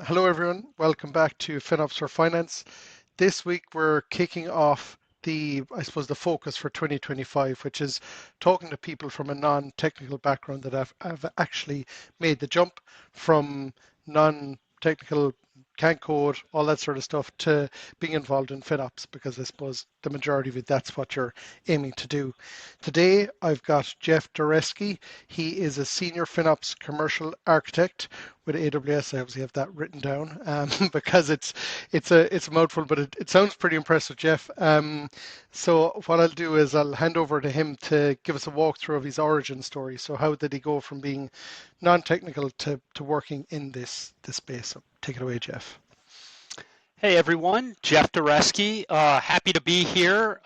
Hello, everyone. Welcome back to FinOps for Finance. This week, we're kicking off the focus for 2025, which is talking to people from a non-technical background that have actually made the jump from non-technical, can't code, all that sort of stuff, to being involved in FinOps, because I suppose the majority of it, that's what you're aiming to do. Today, I've got Jeff Duresky. He is a senior FinOps Commercial Architect with AWS. I obviously have that written down because it's a mouthful, but it sounds pretty impressive, Jeff. So what I'll do is I'll hand over to him to give us a walkthrough of his origin story. So how did he go from being non-technical to working in this space? So take it away, Jeff. Hey everyone, Jeff Duresky. Happy to be here.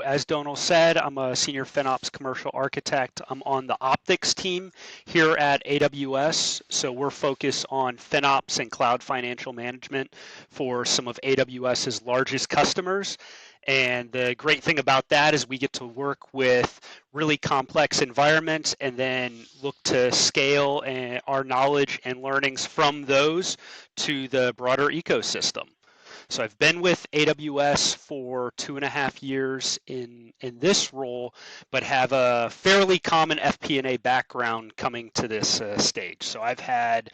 As Donal said, I'm a senior FinOps Commercial Architect. I'm on the optics team here at AWS. So we're focused on FinOps and cloud financial management for some of AWS's largest customers. And the great thing about that is we get to work with really complex environments and then look to scale our knowledge and learnings from those to the broader ecosystem. So I've been with AWS for 2.5 years in this role, but have a fairly common FP&A background coming to this stage. So I've had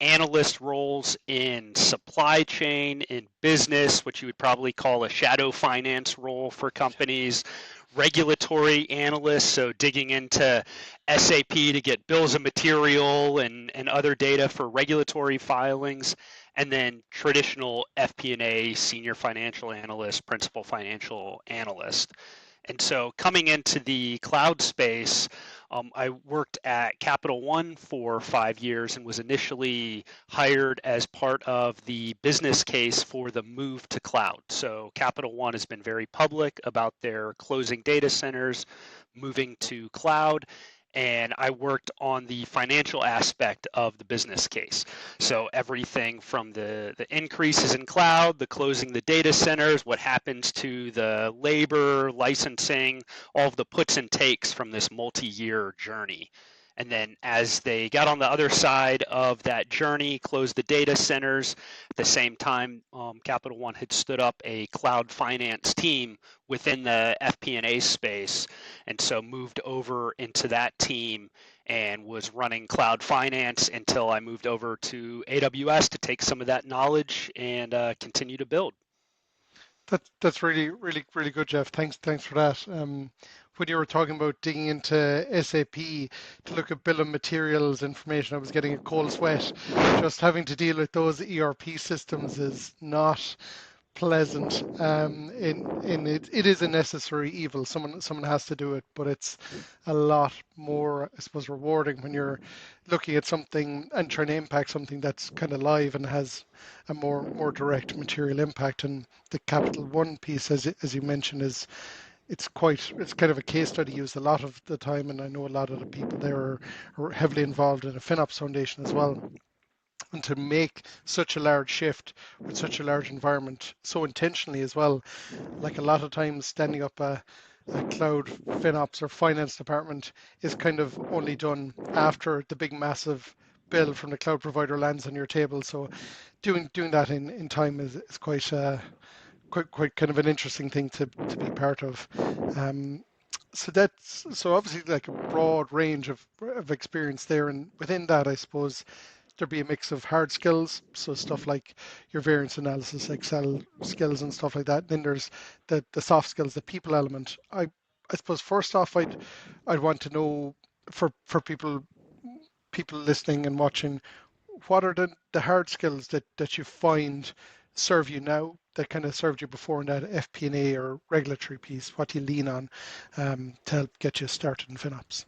analyst roles in supply chain, in business, which you would probably call a shadow finance role for companies, regulatory analysts, so digging into SAP to get bills of material and other data for regulatory filings, and then traditional FP&A, senior financial analyst, principal financial analyst. And so coming into the cloud space, I worked at Capital One for 5 years and was initially hired as part of the business case for the move to cloud. So Capital One has been very public about their closing data centers, moving to cloud, and I worked on the financial aspect of the business case. So everything from the increases in cloud, the closing the data centers, what happens to the labor, licensing, all of the puts and takes from this multi-year journey. And then as they got on the other side of that journey, closed the data centers, at the same time, Capital One had stood up a cloud finance team within the FP&A space, and so moved over into that team and was running cloud finance until I moved over to AWS to take some of that knowledge and continue to build. That's really good, Jeff. Thanks for that. When you were talking about digging into SAP to look at bill of materials information, I was getting a cold sweat. Just having to deal with those ERP systems is not pleasant. It is a necessary evil. Someone has to do it, but it's a lot more, I suppose, rewarding when you're looking at something and trying to impact something that's kind of live and has a more direct material impact. And the Capital One piece, as you mentioned, is it's kind of a case study used a lot of the time, and I know a lot of the people there are heavily involved in a FinOps foundation as well. And to make such a large shift with such a large environment so intentionally as well, like a lot of times standing up a cloud FinOps or finance department is kind of only done after the big massive bill from the cloud provider lands on your table. So doing that in time is quite kind of an interesting thing to be part of. So obviously like a broad range of experience there, and within that, I suppose there'd be a mix of hard skills, so stuff like your variance analysis, Excel skills and stuff like that. Then there's the soft skills, the people element. I suppose first off, I'd want to know for people listening and watching, what are the hard skills that you find serve you now that kind of served you before in that FP&A or regulatory piece? What do you lean on to help get you started in FinOps?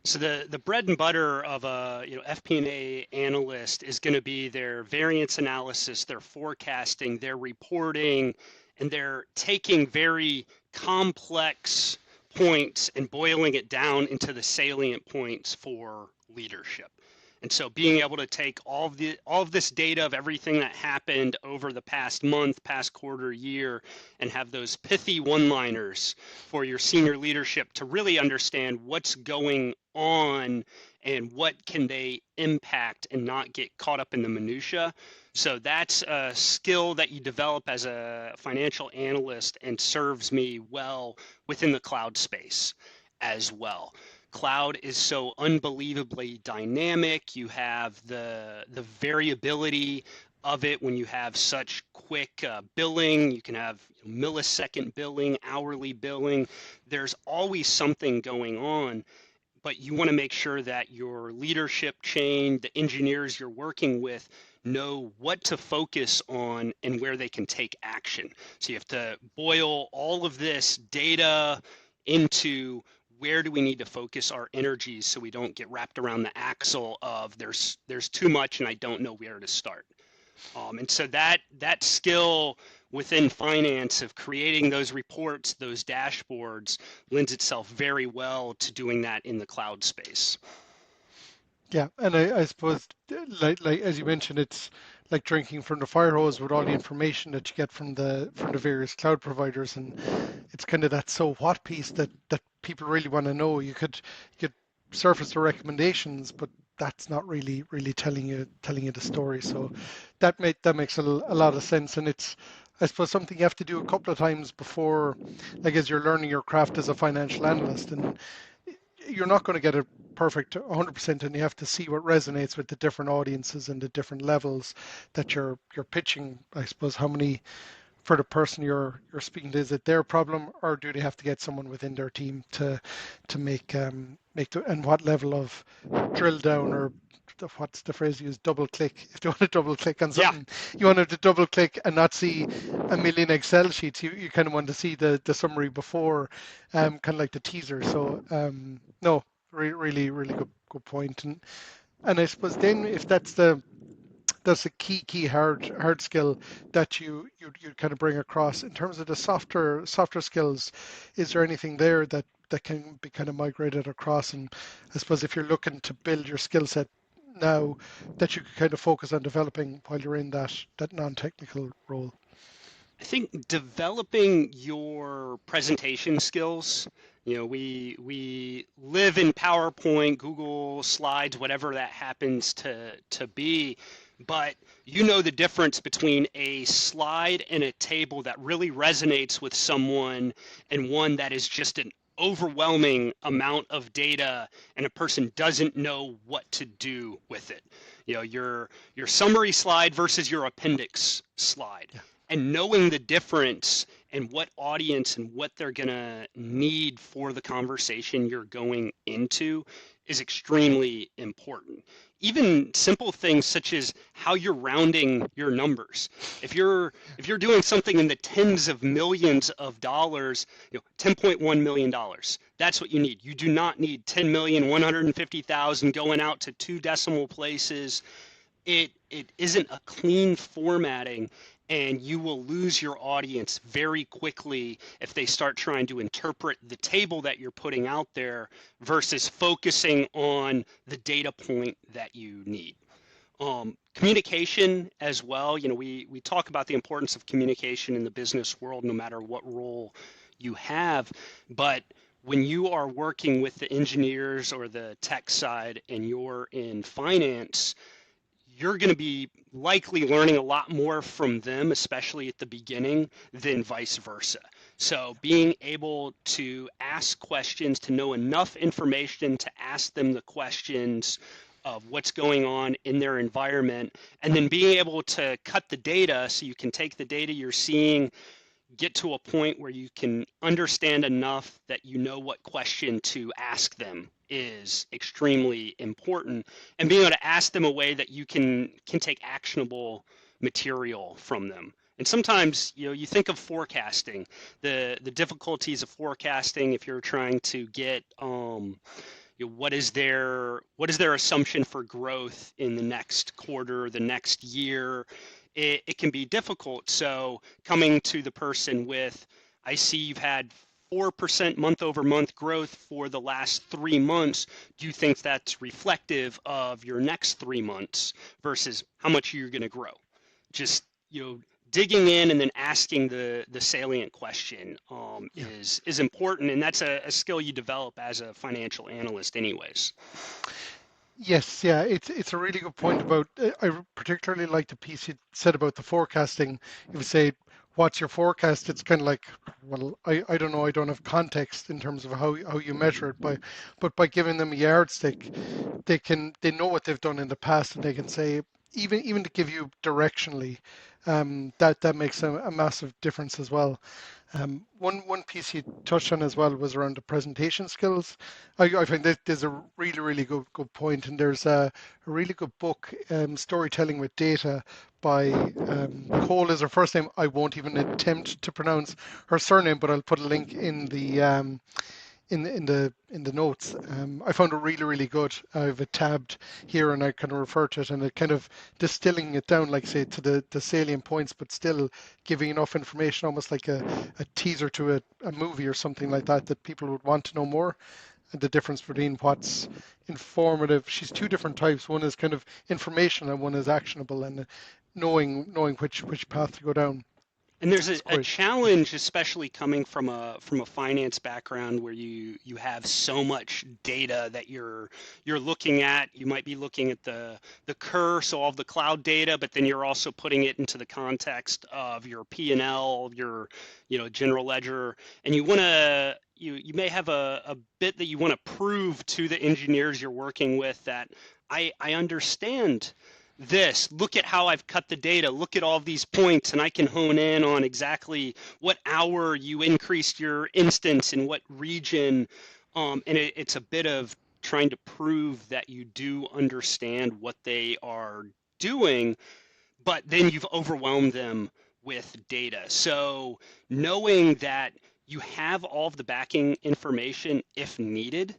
So the bread and butter of a FP&A analyst is going to be their variance analysis, their forecasting, their reporting, and they're taking very complex points and boiling it down into the salient points for leadership. And so being able to take all of this data of everything that happened over the past month, past quarter, year, and have those pithy one-liners for your senior leadership to really understand what's going on and what can they impact and not get caught up in the minutia. So that's a skill that you develop as a financial analyst and serves me well within the cloud space as well. Cloud is so unbelievably dynamic. You have the variability of it when you have such quick billing. You can have millisecond billing, hourly billing. There's always something going on, but you want to make sure that your leadership chain, the engineers you're working with, know what to focus on and where they can take action. So you have to boil all of this data into where do we need to focus our energies so we don't get wrapped around the axle of there's too much and I don't know where to start. And so that skill within finance of creating those reports, those dashboards, lends itself very well to doing that in the cloud space. Yeah, and I suppose, like as you mentioned, it's like drinking from the fire hose with all the information that you get from the various cloud providers, and it's kind of that so what piece that people really want to know. You could surface the recommendations, but that's not really telling you the story. So that makes a lot of sense, and it's, I suppose, something you have to do a couple of times before, like as you're learning your craft as a financial analyst, and you're not going to get it perfect 100%, and you have to see what resonates with the different audiences and the different levels that you're pitching. I suppose how many for the person you're speaking to, is it their problem, or do they have to get someone within their team to make the, and what level of drill down, or what's the phrase you use, double click, if they want to double click on Yeah, something, you want them to double click and not see a million Excel sheets. You kind of want to see the summary before, kind of like the teaser. So no, really good point. And I suppose then, if that's a key hard skill that you kind of bring across in terms of the softer skills. Is there anything there that can be kind of migrated across? And I suppose if you're looking to build your skill set now, that you could kind of focus on developing while you're in that non-technical role. I think developing your presentation skills, we live in PowerPoint, Google Slides, whatever that happens to be, but you know the difference between a slide and a table that really resonates with someone and one that is just an overwhelming amount of data and a person doesn't know what to do with it. Your summary slide versus your appendix slide, Yeah. and knowing the difference and what audience and what they're going to need for the conversation you're going into is extremely important. Even simple things such as how you're rounding your numbers. If you're doing something in the tens of millions of dollars, $10.1 million, that's what you need. You do not need 10,150,000 going out to two decimal places. It isn't a clean formatting, and you will lose your audience very quickly if they start trying to interpret the table that you're putting out there versus focusing on the data point that you need. Communication as well. We talk about the importance of communication in the business world, no matter what role you have, but when you are working with the engineers or the tech side and you're in finance, you're going to be likely learning a lot more from them, especially at the beginning, than vice versa. So being able to ask questions, to know enough information to ask them the questions of what's going on in their environment, and then being able to cut the data so you can take the data you're seeing, get to a point where you can understand enough that you know what question to ask them is extremely important, and being able to ask them a way that you can take actionable material from them. And sometimes, you think of forecasting, the difficulties of forecasting if you're trying to get what is their assumption for growth in the next quarter, the next year. It can be difficult. So coming to the person with, I see you've had 4% month over month growth for the last 3 months, do you think that's reflective of your next 3 months versus how much you're going to grow? Just, digging in and then asking the salient question Yeah. is important, and that's a skill you develop as a financial analyst anyways. Yes, yeah, it's a really good point about. I particularly like the piece you said about the forecasting. If you say, "What's your forecast?" It's kind of like, well, I don't know. I don't have context in terms of how you measure it. But by giving them a yardstick, they know what they've done in the past, and they can say, even to give you directionally, that makes a massive difference as well. One piece you touched on as well was around the presentation skills. I find that there's a really good point, and there's a really good book, Storytelling with Data, by Cole is her first name. I won't even attempt to pronounce her surname, but I'll put a link in the notes. I found it really good. I have it tabbed here, and I kind of refer to it, and it kind of distilling it down, like say, to the salient points, but still giving enough information, almost like a teaser to a movie or something like that, that people would want to know more. And the difference between what's informative. She's two different types. One is kind of information, and one is actionable, and knowing which path to go down. And there's It's a quite. challenge, especially coming from a finance background where you have so much data that you're looking at. You might be looking at the CUR, so all of the cloud data, but then you're also putting it into the context of your P&L, your general ledger, and you may have a bit that you want to prove to the engineers you're working with that I understand this. Look at how I've cut the data. Look at all of these points, and I can hone in on exactly what hour you increased your instance in what region. And it's a bit of trying to prove that you do understand what they are doing, but then you've overwhelmed them with data. So knowing that you have all of the backing information if needed,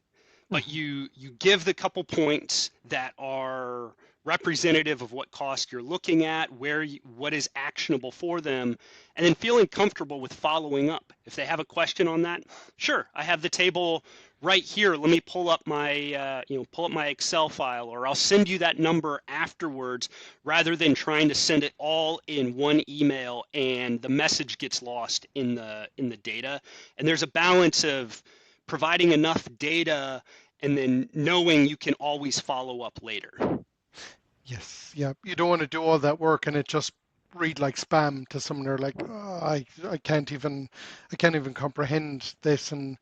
but you give the couple points that are representative of what cost you're looking at, what is actionable for them, and then feeling comfortable with following up. If they have a question on that, sure, I have the table right here. Let me pull up my Excel file, or I'll send you that number afterwards, rather than trying to send it all in one email and the message gets lost in the data. And there's a balance of providing enough data and then knowing you can always follow up later. Yes, yeah. You don't want to do all that work and it just read like spam to someone. They're like, oh, I can't even comprehend this. And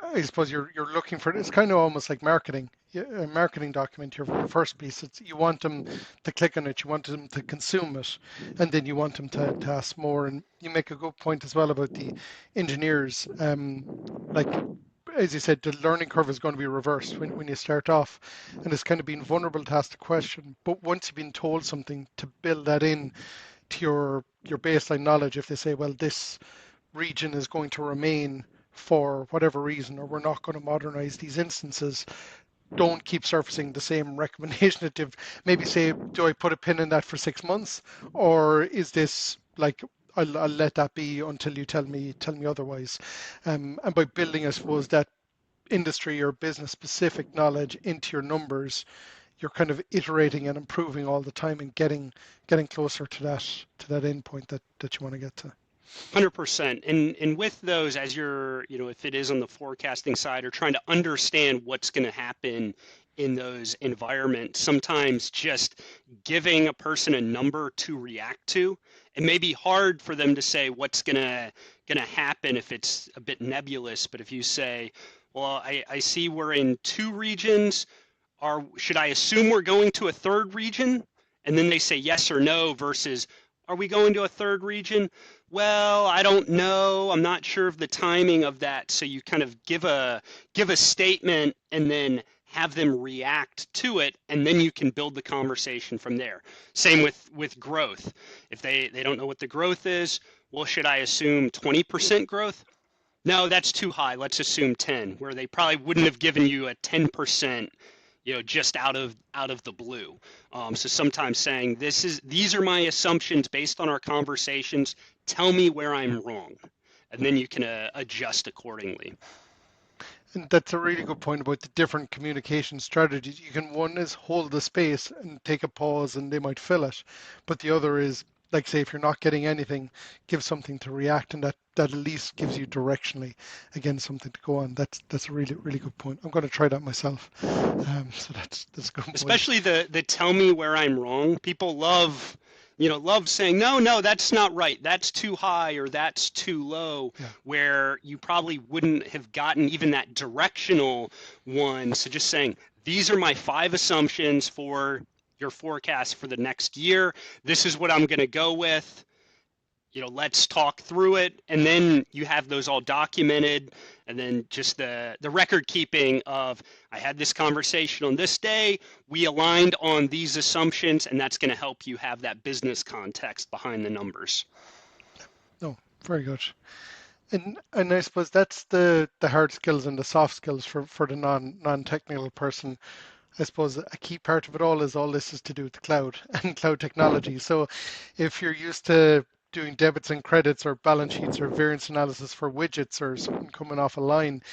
I suppose you're looking for it. It's kind of almost like marketing. A marketing document, your first piece. It's you want them to click on it, you want them to consume it, and then you want them to ask more. And you make a good point as well about the engineers. Like as you said, the learning curve is going to be reversed when you start off, and it's kind of being vulnerable to ask the question. But once you've been told something, to build that in to your baseline knowledge, if they say, well, this region is going to remain for whatever reason, or we're not going to modernize these instances, don't keep surfacing the same recommendation that they've maybe say, do I put a pin in that for 6 months, or is this like I'll let that be until you tell me otherwise. And by building, I suppose, that industry or business specific knowledge into your numbers, you're kind of iterating and improving all the time and getting closer to that end point that you want to get to. 100%. And with those, as you're, if it is on the forecasting side or trying to understand what's going to happen in those environments, sometimes just giving a person a number to react to, it may be hard for them to say what's gonna happen if it's a bit nebulous. But if you say, well, I see we're in two regions, should I assume we're going to a third region? And then they say yes or no versus, are we going to a third region? Well, I don't know. I'm not sure of the timing of that. So you kind of give a statement and then have them react to it, and then you can build the conversation from there. Same with growth. If they don't know what the growth is, well, should I assume 20% growth? No, that's too high. Let's assume 10, where they probably wouldn't have given you a 10%, just out of the blue. So sometimes saying these are my assumptions based on our conversations. Tell me where I'm wrong, and then you can adjust accordingly. And that's a really good point about the different communication strategies. You can, one is hold the space and take a pause and they might fill it. But the other is, like say, if you're not getting anything, give something to react, and that at least gives you directionally, again, something to go on. That's a really, really good point. I'm going to try that myself. So that's a good point. Especially the tell me where I'm wrong. People love, love saying, no, that's not right. That's too high or that's too low, Yeah. where you probably wouldn't have gotten even that directional one. So just saying, these are my 5 assumptions for your forecast for the next year. This is what I'm going to go with. Let's talk through it, and then you have those all documented, and then just the record keeping of, I had this conversation on this day, we aligned on these assumptions, and that's going to help you have that business context behind the numbers. No, very good. And I suppose that's the hard skills and the soft skills for the non-technical person. I suppose a key part of it all this is to do with the cloud and cloud technology. So if you're used to doing debits and credits or balance sheets or variance analysis for widgets or something coming off a line,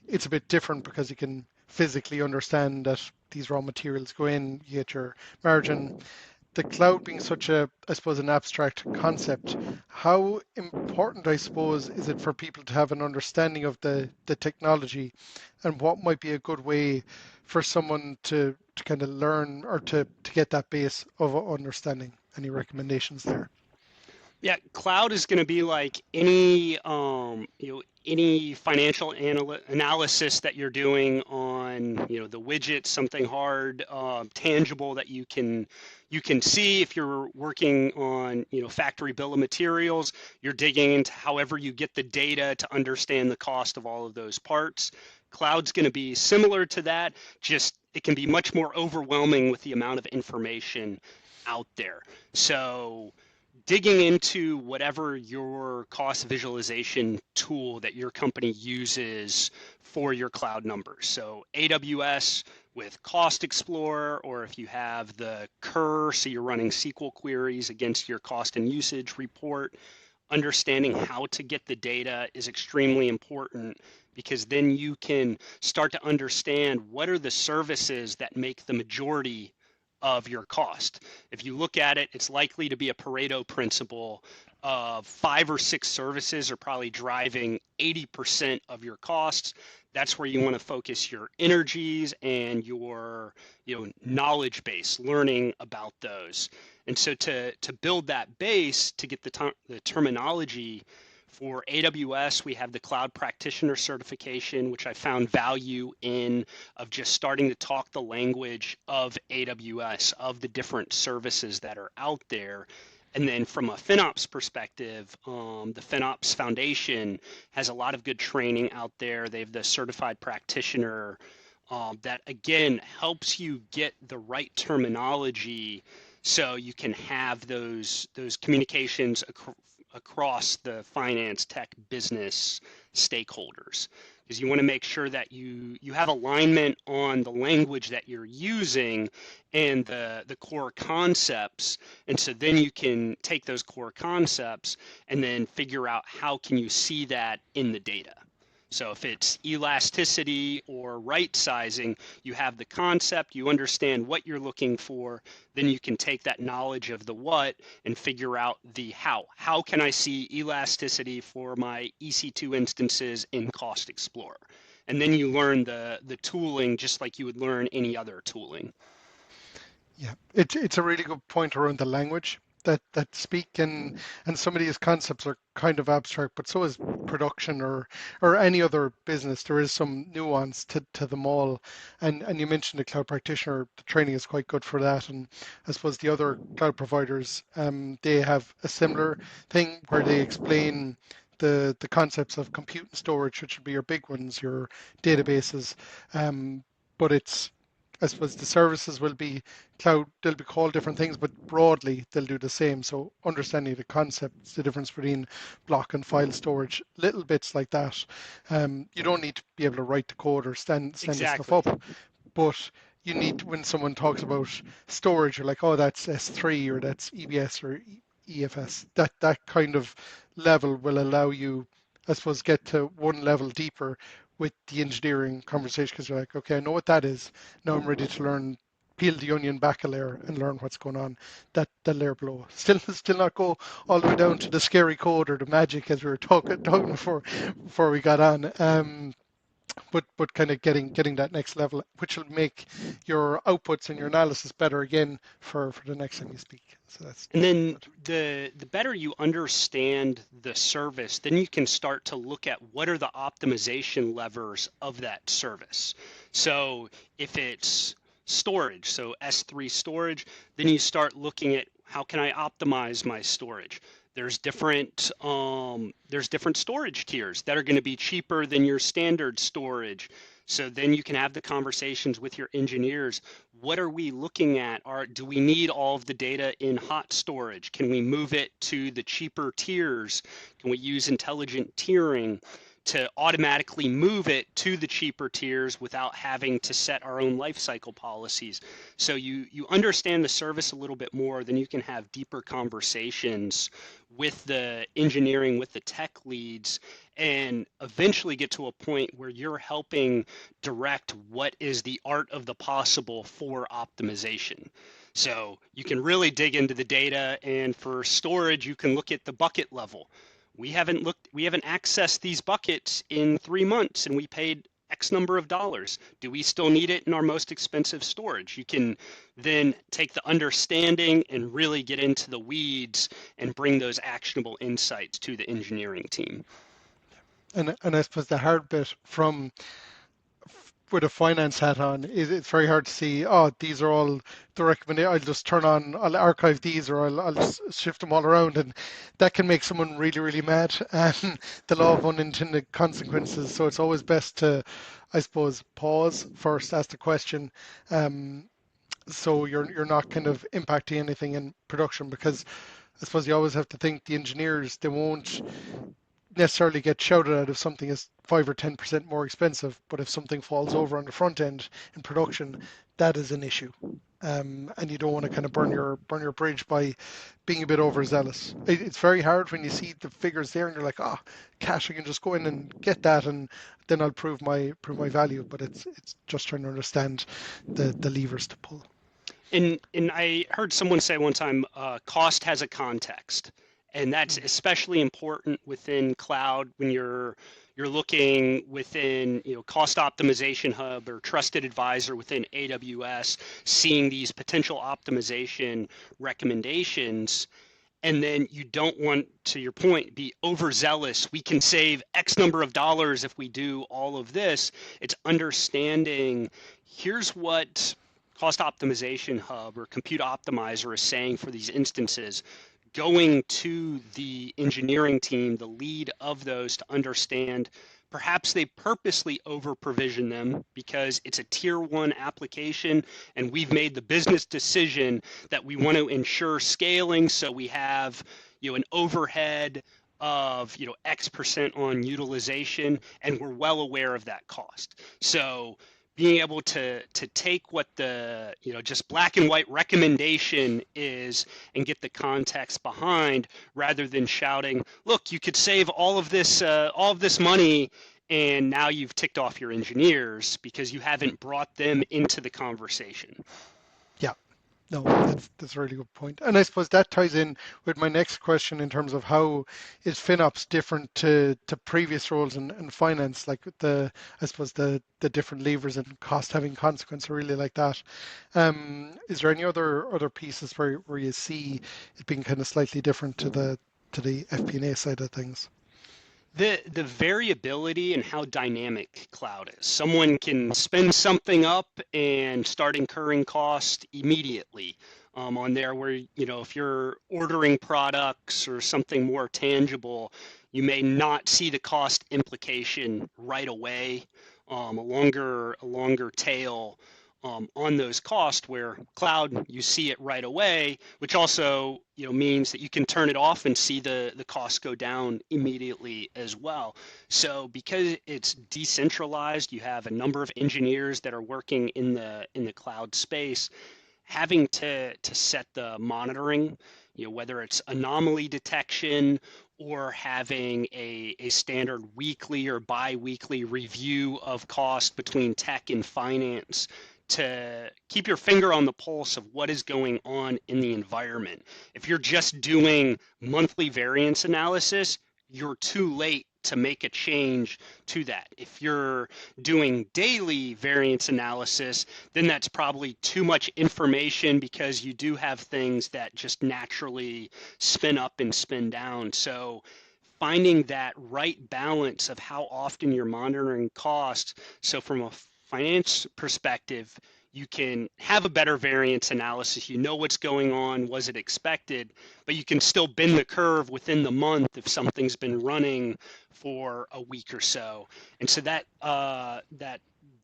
it's a bit different because you can physically understand that these raw materials go in, you get your margin. The cloud being such a, I suppose, an abstract concept, how important, I suppose, is it for people to have an understanding of the technology, and what might be a good way for someone to kind of learn or to get that base of understanding? Any recommendations there? Yeah, cloud is going to be like any any financial analysis that you're doing on the widget, something hard, tangible that you can see. If you're working on factory bill of materials, you're digging into however you get the data to understand the cost of all of those parts. Cloud's going to be similar to that, just it can be much more overwhelming with the amount of information out there. So digging into whatever your cost visualization tool that your company uses for your cloud numbers. So AWS with Cost Explorer, or if you have the CUR, so you're running SQL queries against your cost and usage report, understanding how to get the data is extremely important, because then you can start to understand what are the services that make the majority of your cost. If you look at it, it's likely to be a Pareto principle of 5 or 6 services are probably driving 80% of your costs. That's where you want to focus your energies and your knowledge base, learning about those. And so to build that base, to get the terminology for AWS, we have the Cloud Practitioner certification, which I found value in, of just starting to talk the language of AWS, of the different services that are out there. And then from a FinOps perspective, the FinOps Foundation has a lot of good training out there. They have the certified practitioner that, again, helps you get the right terminology so you can have those communications across the finance, tech, business stakeholders, because you want to make sure that you have alignment on the language that you're using and the core concepts. And so then you can take those core concepts and then figure out how can you see that in the data. So if it's elasticity or right sizing, you have the concept, you understand what you're looking for, then you can take that knowledge of the what and figure out the how. How can I see elasticity for my EC2 instances in Cost Explorer? And then you learn the tooling just like you would learn any other tooling. Yeah, it's a really good point around the language that speak, and some of these concepts are kind of abstract, but so is production or any other business. There is some nuance to them all. And you mentioned the cloud practitioner, the training is quite good for that. And I suppose the other cloud providers, they have a similar thing where they explain the concepts of compute and storage, which would be your big ones, your databases. But it's, I suppose the services will be cloud, they'll be called different things, but broadly they'll do the same. So understanding the concepts, the difference between block and file storage, little bits like that. You don't need to be able to write the code or stand the stuff Exactly. up, but you need, when someone talks about storage, you're like, oh, that's S3 or that's EBS or EFS. That kind of level will allow you I suppose, get to one level deeper with the engineering conversation because you're like, okay, I know what that is. Now I'm ready to learn, peel the onion back a layer and learn what's going on that layer below. Still not go all the way down to the scary code or the magic as we were talking before we got on. But kind of getting that next level, which will make your outputs and your analysis better again for the next time you speak. So And that's then good. the better you understand the service, then you can start to look at what are the optimization levers of that service. So if it's storage, so S3 storage, then you start looking at how can I optimize my storage. There's different storage tiers that are going to be cheaper than your standard storage. So then you can have the conversations with your engineers. What are we looking at? Do we need all of the data in hot storage? Can we move it to the cheaper tiers? Can we use intelligent tiering to automatically move it to the cheaper tiers without having to set our own life cycle policies? So you understand the service a little bit more, then you can have deeper conversations with the engineering, with the tech leads, and eventually get to a point where you're helping direct what is the art of the possible for optimization. So you can really dig into the data, and for storage, you can look at the bucket level. We haven't accessed these buckets in 3 months, and we paid X number of dollars. Do we still need it in our most expensive storage? You can then take the understanding and really get into the weeds and bring those actionable insights to the engineering team. And I suppose the hard bit from with a finance hat on is it's very hard to see, oh, these are all the recommended. I'll archive these or I'll just shift them all around. And that can make someone really mad. And the law of unintended consequences. So it's always best to, I suppose, pause first, ask the question. Um, so you're not kind of impacting anything in production because I suppose you always have to think the engineers, they won't necessarily get shouted at if something is 5 or 10% more expensive, but if something falls over on the front end in production, that is an issue. And you don't want to kind of burn your bridge by being a bit overzealous. It's very hard when you see the figures there and you're like, cash, I can just go in and get that, and then I'll prove my value. But it's just trying to understand the levers to pull. And I heard someone say one time, cost has a context, and that's Mm. especially important within cloud when you're looking within cost optimization hub or trusted advisor within AWS, seeing these potential optimization recommendations. And then you don't want, to your point, be overzealous. We can save X number of dollars if we do all of this. It's understanding here's what cost optimization hub or compute optimizer is saying for these instances, going to the engineering team, the lead of those, to understand perhaps they purposely over provision them because it's a tier one application and we've made the business decision that we want to ensure scaling, so we have an overhead of X% on utilization, and we're well aware of that cost. So being able to take what the just black and white recommendation is and get the context behind, rather than shouting, look, you could save all of this money, and now you've ticked off your engineers because you haven't brought them into the conversation. Yeah. No, that's a really good point. And I suppose that ties in with my next question in terms of how is FinOps different to previous roles in finance, like I suppose the different levers and cost having consequence. I really like that. Is there any other pieces where you see it being kind of slightly different to the FP&A side of things? The variability and how dynamic cloud is. Someone can spend something up and start incurring cost immediately on there, where if you're ordering products or something more tangible, you may not see the cost implication right away. A longer tail on those costs, where cloud, you see it right away, which also means that you can turn it off and see the costs go down immediately as well. So because it's decentralized, you have a number of engineers that are working in the cloud space, having to set the monitoring, whether it's anomaly detection or having a standard weekly or bi-weekly review of cost between tech and finance to keep your finger on the pulse of what is going on in the environment. If you're just doing monthly variance analysis, you're too late to make a change to that. If you're doing daily variance analysis, then that's probably too much information because you do have things that just naturally spin up and spin down. So finding that right balance of how often you're monitoring costs. So from a finance perspective, you can have a better variance analysis. You know what's going on, was it expected, but you can still bend the curve within the month if something's been running for a week or so. And so that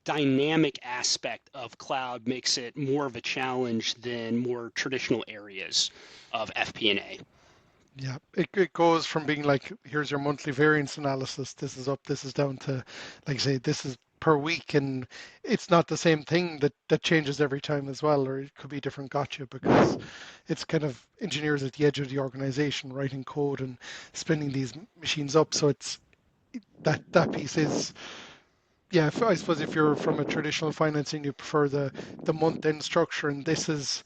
dynamic aspect of cloud makes it more of a challenge than more traditional areas of FP&A. Yeah, it goes from being like, here's your monthly variance analysis, this is up, this is down, to, like I say, this is per week, and it's not the same thing that changes every time as well, or it could be different gotcha, because it's kind of engineers at the edge of the organization writing code and spinning these machines up. So it's that piece is, yeah, I suppose if you're from a traditional financing, you prefer the month end structure, and this is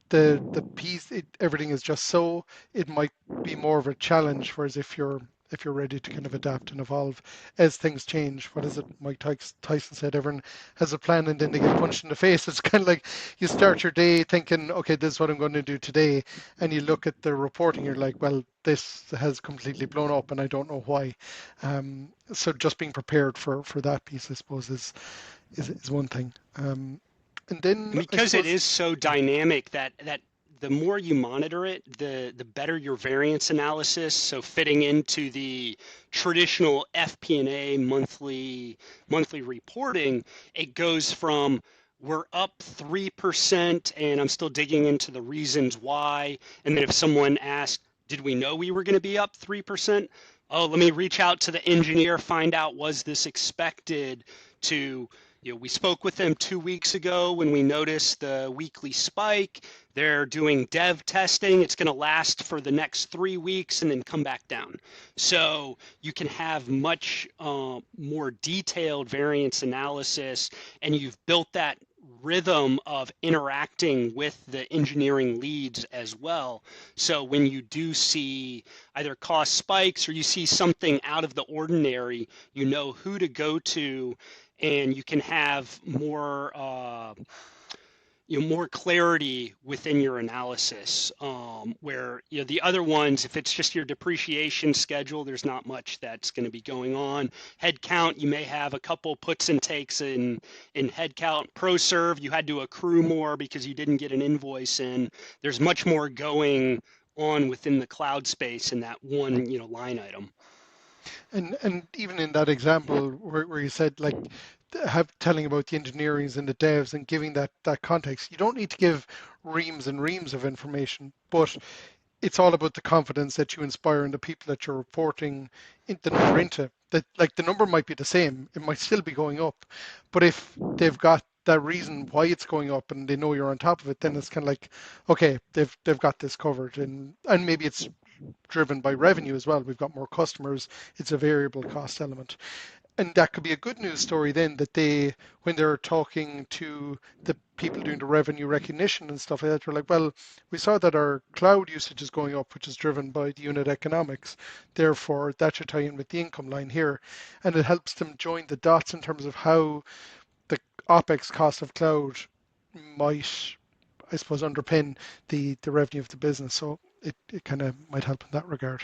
the piece, everything is just so, it might be more of a challenge. Whereas if you're ready to kind of adapt and evolve as things change, what is it Mike Tyson said, everyone has a plan and then they get punched in the face. It's kind of like you start your day thinking, okay, this is what I'm going to do today, and you look at the reporting, you're like, well, this has completely blown up and I don't know why. So just being prepared for that piece, I suppose, is one thing. And And then I because it suppose, is so dynamic that the more you monitor it, the better your variance analysis. So fitting into the traditional FP&A monthly reporting, it goes from we're up 3% and I'm still digging into the reasons why. And then if someone asked, did we know we were going to be up 3%? Oh, let me reach out to the engineer, find out, was this expected to, we spoke with them 2 weeks ago when we noticed the weekly spike. They're doing dev testing. It's going to last for the next 3 weeks and then come back down. So you can have much more detailed variance analysis, and you've built that rhythm of interacting with the engineering leads as well. So when you do see either cost spikes or you see something out of the ordinary, you know who to go to, and you can have more clarity within your analysis. Where the other ones, if it's just your depreciation schedule, there's not much that's going to be going on. Headcount, you may have a couple puts and takes in headcount. ProServe, you had to accrue more because you didn't get an invoice in. There's much more going on within the cloud space in that one line item. and even in that example where you said, like, telling about the engineerings and the devs and giving that context, you don't need to give reams and reams of information, but it's all about the confidence that you inspire in the people that you're reporting the number into. That, like, the number might be the same, it might still be going up, but if they've got that reason why it's going up and they know you're on top of it, then it's kind of like, okay, they've got this covered, and maybe it's driven by revenue as well. We've got more customers. It's a variable cost element. And that could be a good news story then, that when they're talking to the people doing the revenue recognition and stuff like that, they're like, well, we saw that our cloud usage is going up, which is driven by the unit economics. Therefore, that should tie in with the income line here. And it helps them join the dots in terms of how the OpEx cost of cloud might, I suppose, underpin the revenue of the business. So it kind of might help in that regard.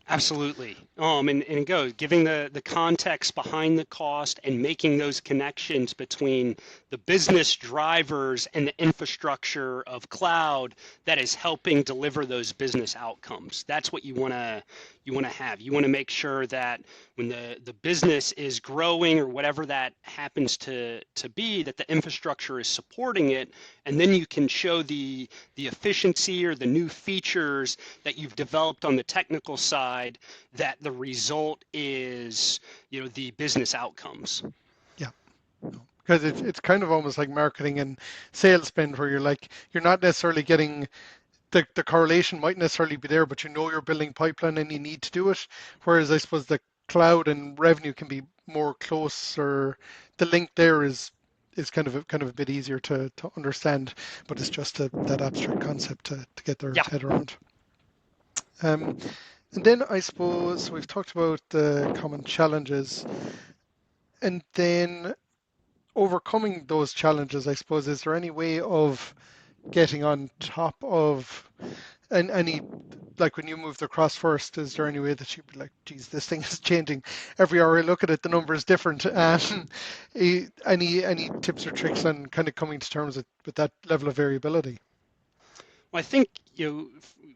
Absolutely. And it goes, giving the context behind the cost and making those connections between the business drivers and the infrastructure of cloud that is helping deliver those business outcomes. That's what you want to have. You want to make sure that when the business is growing or whatever that happens to be, that the infrastructure is supporting it, and then you can show the efficiency or the new features that you've developed on the technical side, that the result is the business outcomes. Yeah. Because it's kind of almost like marketing and sales spend, where you're like, you're not necessarily getting the correlation might necessarily be there, but you know you're building pipeline and you need to do it. Whereas I suppose the cloud and revenue can be more close, or the link there is kind of a bit easier to understand, but it's just that abstract concept to get their Yeah. head around. Um, and then I suppose we've talked about the common challenges, and then overcoming those challenges, I suppose, is there any way of getting on top of, and any, like when you moved across first, is there any way that you'd be like, geez, this thing is changing every hour I look at it, the number is different. Any tips or tricks on kind of coming to terms with that level of variability? Well, I think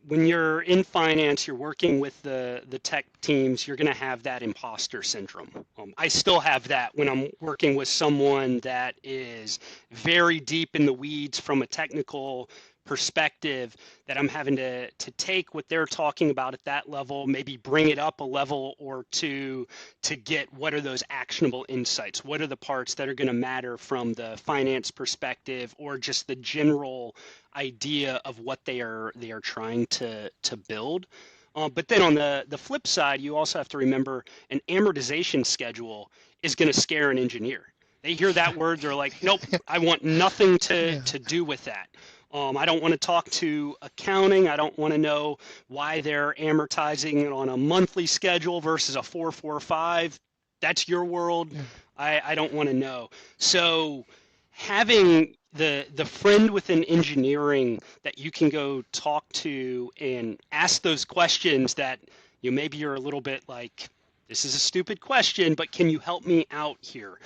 when you're in finance, you're working with the tech teams, you're going to have that imposter syndrome. I still have that when I'm working with someone that is very deep in the weeds from a technical perspective, that I'm having to take what they're talking about at that level, maybe bring it up a level or two to get what are those actionable insights? What are the parts that are going to matter from the finance perspective, or just the general idea of what they are trying to build. But then on the flip side, you also have to remember an amortization schedule is going to scare an engineer. They hear that word, they're like, nope, I want nothing to Yeah, do with that. I don't want to talk to accounting. I don't want to know why they're amortizing it on a monthly schedule versus a 445. That's your world. yeah, I don't want to know. So having the friend within engineering that you can go talk to and ask those questions that maybe you're a little bit like, this is a stupid question, but can you help me out here?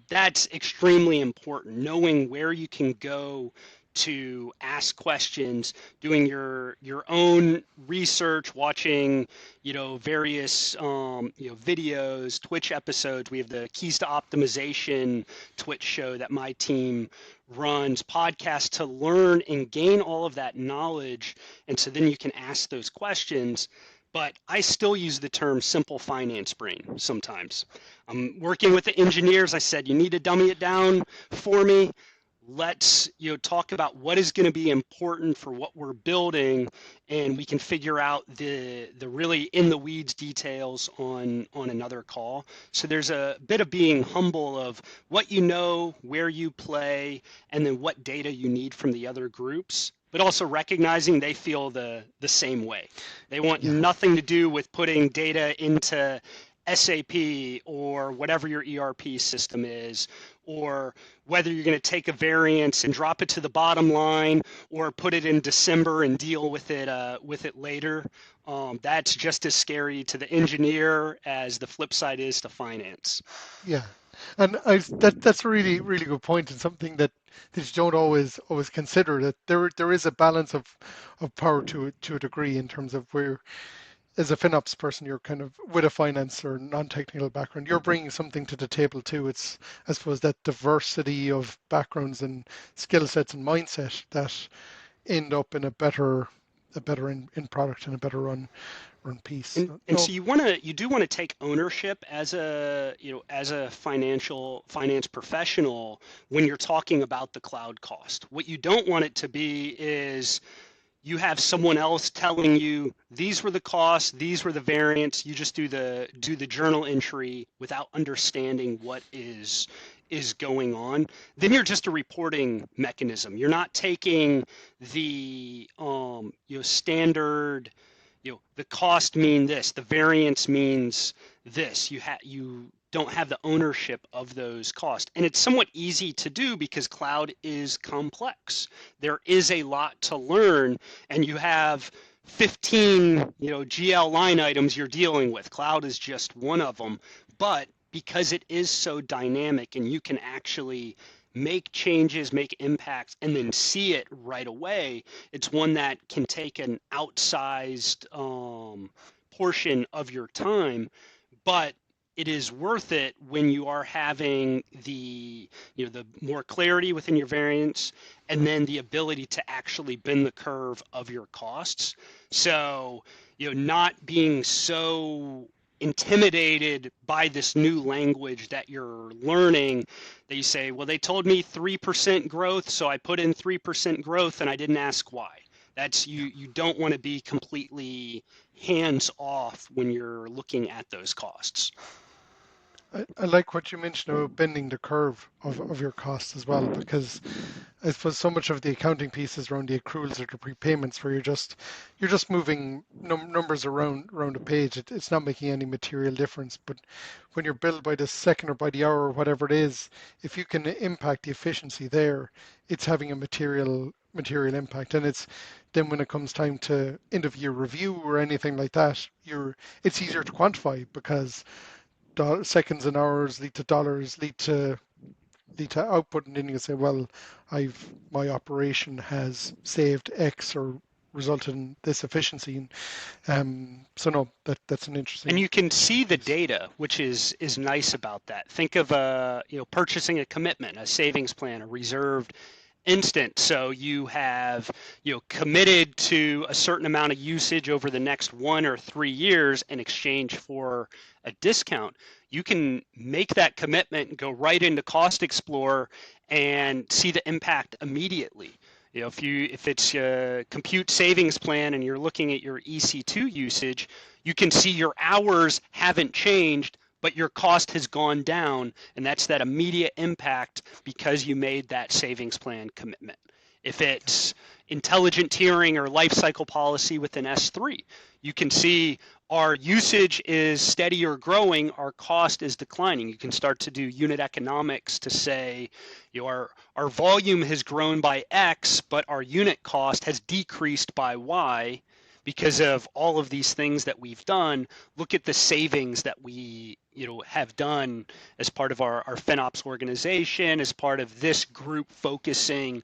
That's extremely important. Knowing where you can go to ask questions, doing your own research, watching various videos, Twitch episodes. We have the Keys to Optimization Twitch show that my team runs, podcasts to learn and gain all of that knowledge, and so then you can ask those questions. But I still use the term simple finance brain sometimes. I'm working with the engineers. I said, you need to dummy it down for me. Let's talk about what is going to be important for what we're building, and we can figure out the really in the weeds details on another call. So there's a bit of being humble of what you know, where you play, and then what data you need from the other groups, but also recognizing they feel the same way. They want yeah, nothing to do with putting data into SAP or whatever your ERP system is, or whether you're going to take a variance and drop it to the bottom line or put it in December and deal with it later. That's just as scary to the engineer as the flip side is to finance. yeah. And that's a really really good point, and something that you don't always consider, that there is a balance of power to a degree, in terms of where, as a FinOps person, you're kind of with a finance or non-technical background, you're bringing something to the table too. It's, I suppose, that diversity of backgrounds and skill sets and mindset that end up in a better in product and a better run piece. And No, so you do want to take ownership as a finance professional when you're talking about the cloud cost. What you don't want it to be is you have someone else telling you these were the costs, these were the variants. You just do the journal entry without understanding what is going on. Then you're just a reporting mechanism. You're not taking the standard, the cost mean this, the variance means this. You don't have the ownership of those costs. And it's somewhat easy to do because cloud is complex. There is a lot to learn, and you have 15, GL line items you're dealing with. Cloud is just one of them. But because it is so dynamic and you can actually make changes, make impacts, and then see it right away, it's one that can take an outsized portion of your time. But it is worth it when you are having the more clarity within your variance, and then the ability to actually bend the curve of your costs. So not being so intimidated by this new language that you're learning, that you say, well, they told me 3% growth, so I put in 3% growth and I didn't ask why. That's you don't want to be completely hands off when you're looking at those costs. I like what you mentioned about bending the curve of your costs as well, because I suppose so much of the accounting piece is around the accruals or the prepayments, where you're just moving numbers around a page. It's not making any material difference. But when you're billed by the second or by the hour or whatever it is, if you can impact the efficiency there, it's having a material impact. And it's then when it comes time to end of year review or anything like that, it's easier to quantify, because seconds and hours lead to dollars, lead to output, and then you can say, well, my operation has saved X or resulted in this efficiency. And so no, that's an And interesting you can see the piece. data, which is nice about that. Think of purchasing a commitment, a savings plan, a reserved instant. So you have committed to a certain amount of usage over the next 1 or 3 years in exchange for a discount. You can make that commitment and go right into Cost Explorer and see the impact immediately. If it's a compute savings plan and you're looking at your EC2 usage, you can see your hours haven't changed, but your cost has gone down, and that's that immediate impact because you made that savings plan commitment. If it's intelligent tiering or life cycle policy within S3, you can see our usage is steady or growing, our cost is declining. You can start to do unit economics to say, our volume has grown by X, but our unit cost has decreased by Y because of all of these things that we've done. Look at the savings that we have done as part of our FinOps organization, as part of this group focusing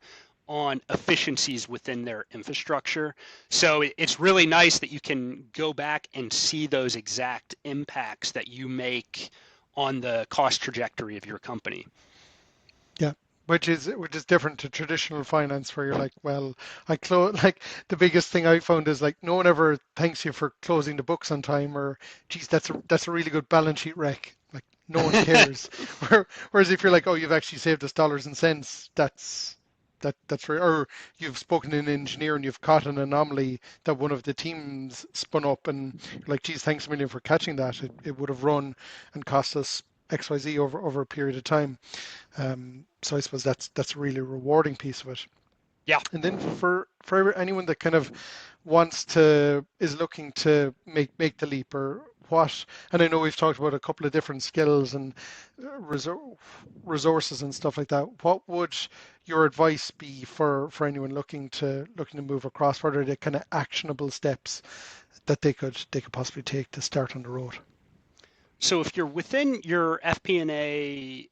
on efficiencies within their infrastructure. So it's really nice that you can go back and see those exact impacts that you make on the cost trajectory of your company. Yeah, which is different to traditional finance, where you're like, well, I close like the biggest thing I found is like no one ever thanks you for closing the books on time, or geez, that's a really good balance sheet rec. Like no one cares. Whereas if you're like, oh, you've actually saved us dollars and cents, that's right. Or you've spoken to an engineer and you've caught an anomaly that one of the teams spun up, and you're like, geez, thanks a million for catching that. It would have run and cost us XYZ over a period of time. So I suppose that's a really rewarding piece of it. Yeah. And then for anyone that kind of is looking to make the leap, or what, and I know we've talked about a couple of different skills and resources and stuff like that. What would your advice be for anyone looking to move across? What are the kind of actionable steps that they could possibly take to start on the road? So if you're within your FP&A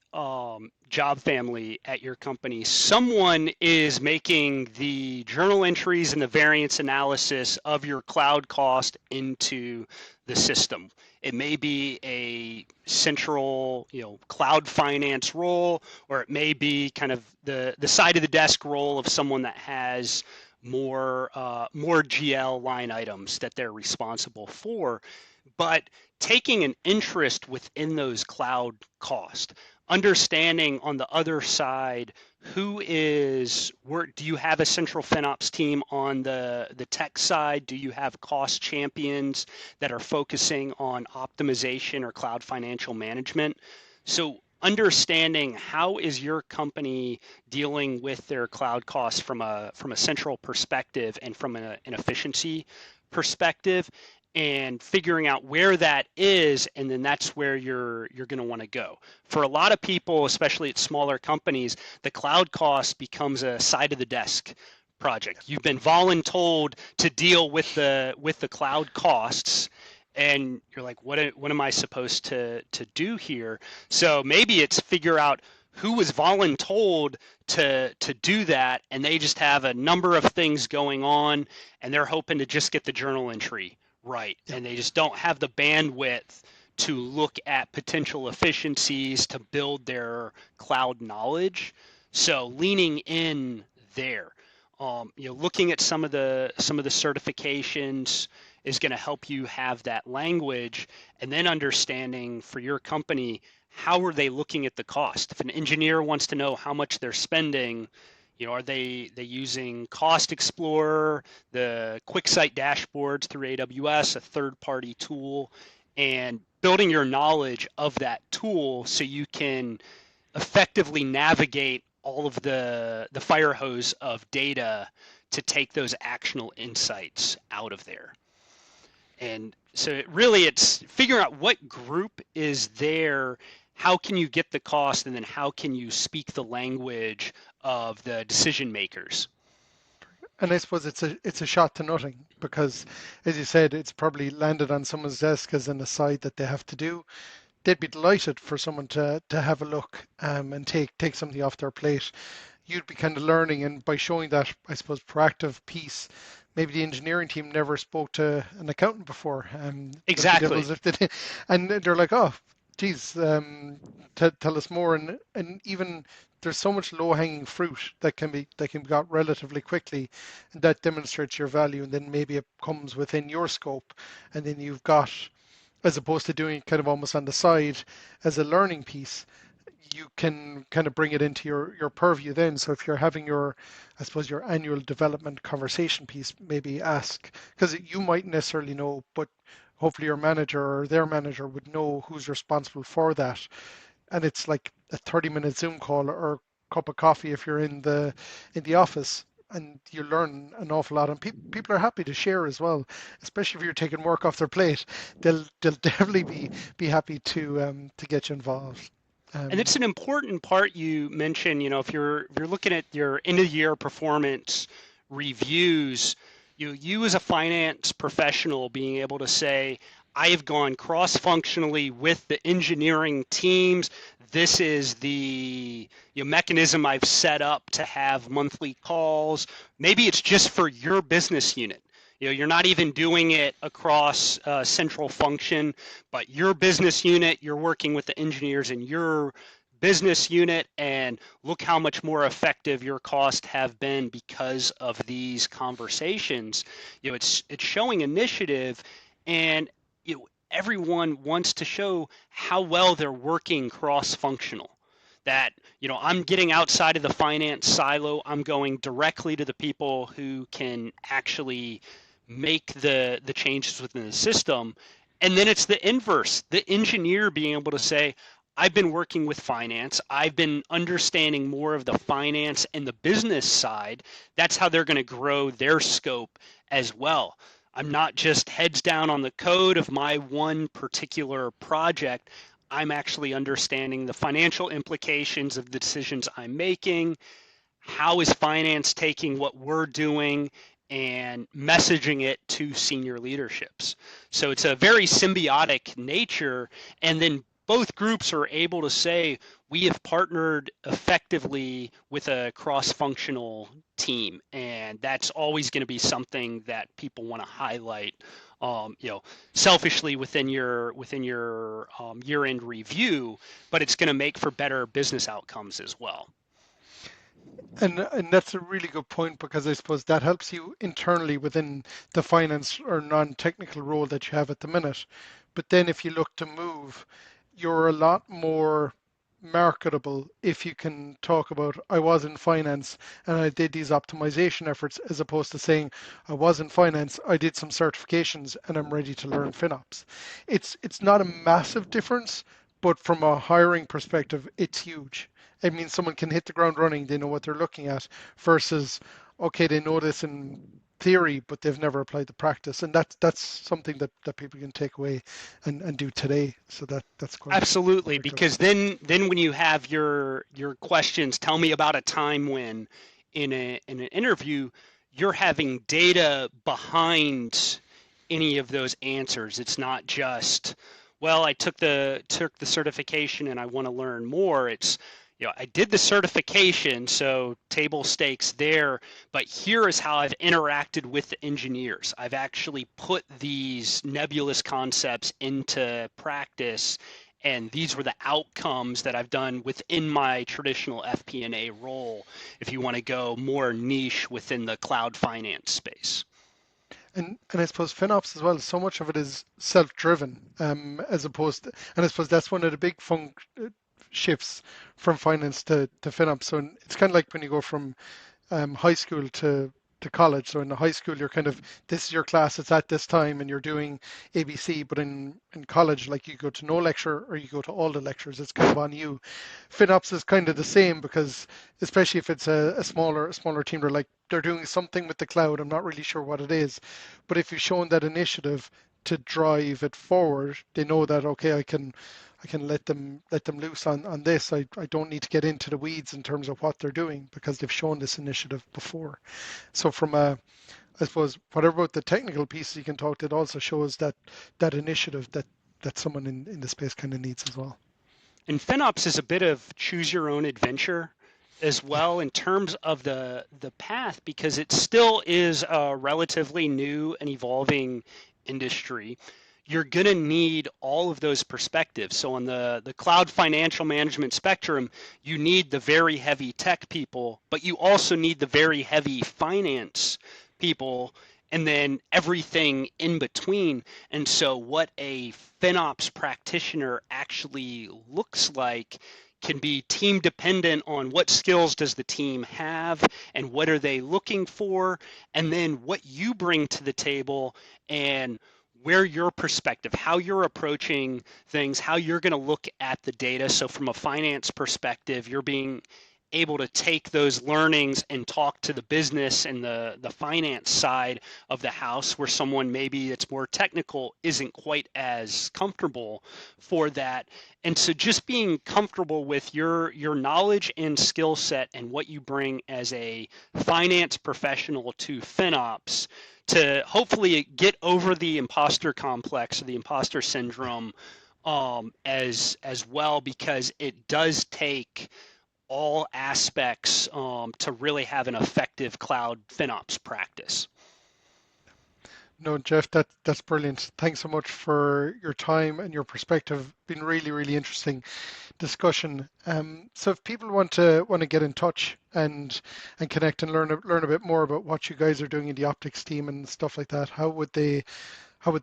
job family at your company, someone is making the journal entries and the variance analysis of your cloud cost into the system. It may be a central, cloud finance role, or it may be kind of the side of the desk role of someone that has more GL line items that they're responsible for. But taking an interest within those cloud costs, understanding on the other side do you have a central FinOps team on the tech side? Do you have cost champions that are focusing on optimization or cloud financial management? So understanding how is your company dealing with their cloud costs from a central perspective and from an efficiency perspective, and figuring out where that is, and then that's where you're going to want to go. For a lot of people, especially at smaller companies, the cloud cost becomes a side of the desk project. You've been voluntold to deal with the cloud costs, and you're like, what am I supposed to do here? So maybe it's figure out who was voluntold to do that, and they just have a number of things going on, and they're hoping to just get the journal entry right, Yeah. and they just don't have the bandwidth to look at potential efficiencies to build their cloud knowledge. So leaning in there, looking at some of the certifications is going to help you have that language, and then understanding for your company, how are they looking at the cost? If an engineer wants to know how much they're spending, Are they using Cost Explorer, the QuickSight dashboards through AWS, a third-party tool, and building your knowledge of that tool so you can effectively navigate all of the fire hose of data to take those actionable insights out of there. And so it's figuring out what group is there, how can you get the cost, and then how can you speak the language of the decision makers. And I suppose it's a shot to nothing because, as you said, it's probably landed on someone's desk as an aside that they have to do. They'd be delighted for someone to have a look and take something off their plate. You'd be kind of learning, and by showing that, I suppose, proactive piece, maybe the engineering team never spoke to an accountant before. Let's be Exactly. devils if they did, and they're like, oh, geez, tell us more. And even there's so much low-hanging fruit that can be got relatively quickly, and that demonstrates your value. And then maybe it comes within your scope, and then you've got, as opposed to doing it kind of almost on the side as a learning piece, you can kind of bring it into your purview then. So if you're having your, I suppose, your annual development conversation piece, maybe ask, because you might necessarily know, but hopefully your manager or their manager would know who's responsible for that. And it's like a 30-minute Zoom call or cup of coffee if you're in the office. And you learn an awful lot, and people are happy to share as well, especially if you're taking work off their plate. They'll definitely be happy to get you involved. And Um, it's an important part you mentioned, if you're looking at your end of year performance reviews, you as a finance professional being able to say, I have gone cross-functionally with the engineering teams. This is the mechanism I've set up to have monthly calls. Maybe it's just for your business unit. You're not even doing it across central function, but your business unit, you're working with the engineers in your business unit, and look how much more effective your costs have been because of these conversations. It's showing initiative, and everyone wants to show how well they're working cross-functional. That I'm getting outside of the finance silo. I'm going directly to the people who can actually make the changes within the system. And then it's the inverse, the engineer being able to say, I've been working with finance. I've been understanding more of the finance and the business side. That's how they're going to grow their scope as well. I'm not just heads down on the code of my one particular project. I'm actually understanding the financial implications of the decisions I'm making. How is finance taking what we're doing and messaging it to senior leaderships? So it's a very symbiotic nature. And then both groups are able to say, we have partnered effectively with a cross-functional team. And that's always going to be something that people want to highlight. Um, you know, Selfishly within your year-end review, but it's going to make for better business outcomes as well. and that's a really good point because I suppose that helps you internally within the finance or non-technical role that you have at the minute. But then if you look to move, you're a lot more marketable if you can talk about I was in finance and I did these optimization efforts as opposed to saying I was in finance, I did some certifications and I'm ready to learn FinOps. It's not a massive difference, but from a hiring perspective, it's huge. It means someone can hit the ground running, they know what they're looking at, versus, okay, they know this in theory, but they've never applied the practice. And that's something that people can take away and do today. So that's Absolutely, quite good. because then when you have your questions, tell me about a time when in an interview you're having data behind any of those answers. It's not just, well, I took the certification and I want to learn more. It's, I did the certification, so table stakes there, but here is how I've interacted with the engineers. I've actually put these nebulous concepts into practice, and these were the outcomes that I've done within my traditional FP&A role, if you want to go more niche within the cloud finance space. And I suppose FinOps as well, so much of it is self-driven, as opposed to, and I suppose that's one of the big shifts from finance to FinOps. So it's kind of like when you go from high school to college. So in the high school, you're kind of, this is your class, it's at this time, and you're doing ABC. But in college, like you go to no lecture or you go to all the lectures, it's kind of on you. FinOps is kind of the same because especially if it's a smaller team, they're doing something with the cloud. I'm not really sure what it is, but if you've shown that initiative to drive it forward, they know that okay, I can let them loose on this. I don't need to get into the weeds in terms of what they're doing because they've shown this initiative before. So I suppose whatever about the technical pieces you can talk, it also shows that initiative that someone in the space kind of needs as well. And FinOps is a bit of choose your own adventure as Yeah, well in terms of the path, because it still is a relatively new and evolving industry. You're going to need all of those perspectives. So on the cloud financial management spectrum, you need the very heavy tech people, but you also need the very heavy finance people, and then everything in between. And so what a FinOps practitioner actually looks like can be team dependent on what skills does the team have and what are they looking for, and then what you bring to the table and where your perspective, how you're approaching things, how you're going to look at the data. So from a finance perspective, you're being able to take those learnings and talk to the business and the finance side of the house, where someone maybe that's more technical isn't quite as comfortable for that. And so just being comfortable with your knowledge and skill set and what you bring as a finance professional to FinOps to hopefully get over the imposter complex or the imposter syndrome, as well, because it does take all aspects to really have an effective cloud FinOps practice. no, Jeff, that's brilliant. Thanks so much for your time and your perspective. Been really, really interesting discussion. So if people want to get in touch and connect and learn a bit more about what you guys are doing in the optics team and stuff like that, how would they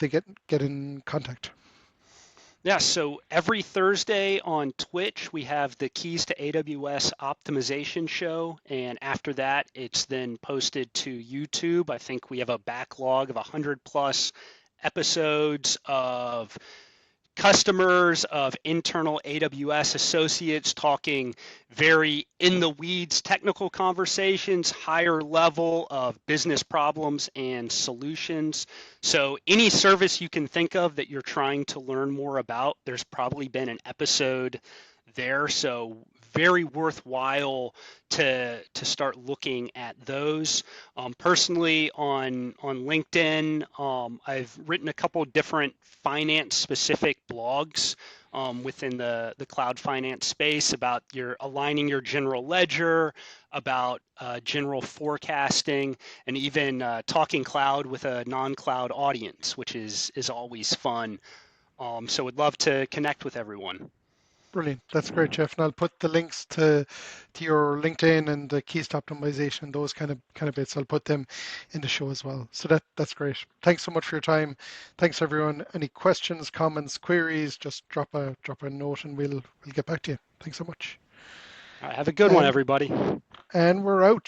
get in contact? Yeah, so every Thursday on Twitch, we have the Keys to AWS Optimization show. And after that, it's then posted to YouTube. I think we have a backlog of 100 plus episodes of customers, of internal AWS associates talking very in the weeds technical conversations, higher level of business problems and solutions. So any service you can think of that you're trying to learn more about, there's probably been an episode there. So very worthwhile to start looking at those. Personally, on LinkedIn, I've written a couple different finance specific blogs within the cloud finance space about your aligning your general ledger, about general forecasting, and even talking cloud with a non-cloud audience, which is always fun. So would love to connect with everyone. Brilliant. That's great, Jeff. And I'll put the links to your LinkedIn and the keys to optimization, those kind of bits. I'll put them in the show as well. So that's great. Thanks so much for your time. Thanks everyone. Any questions, comments, queries, just drop a note and we'll get back to you. Thanks so much. All right, have a good one, And everybody. and we're out.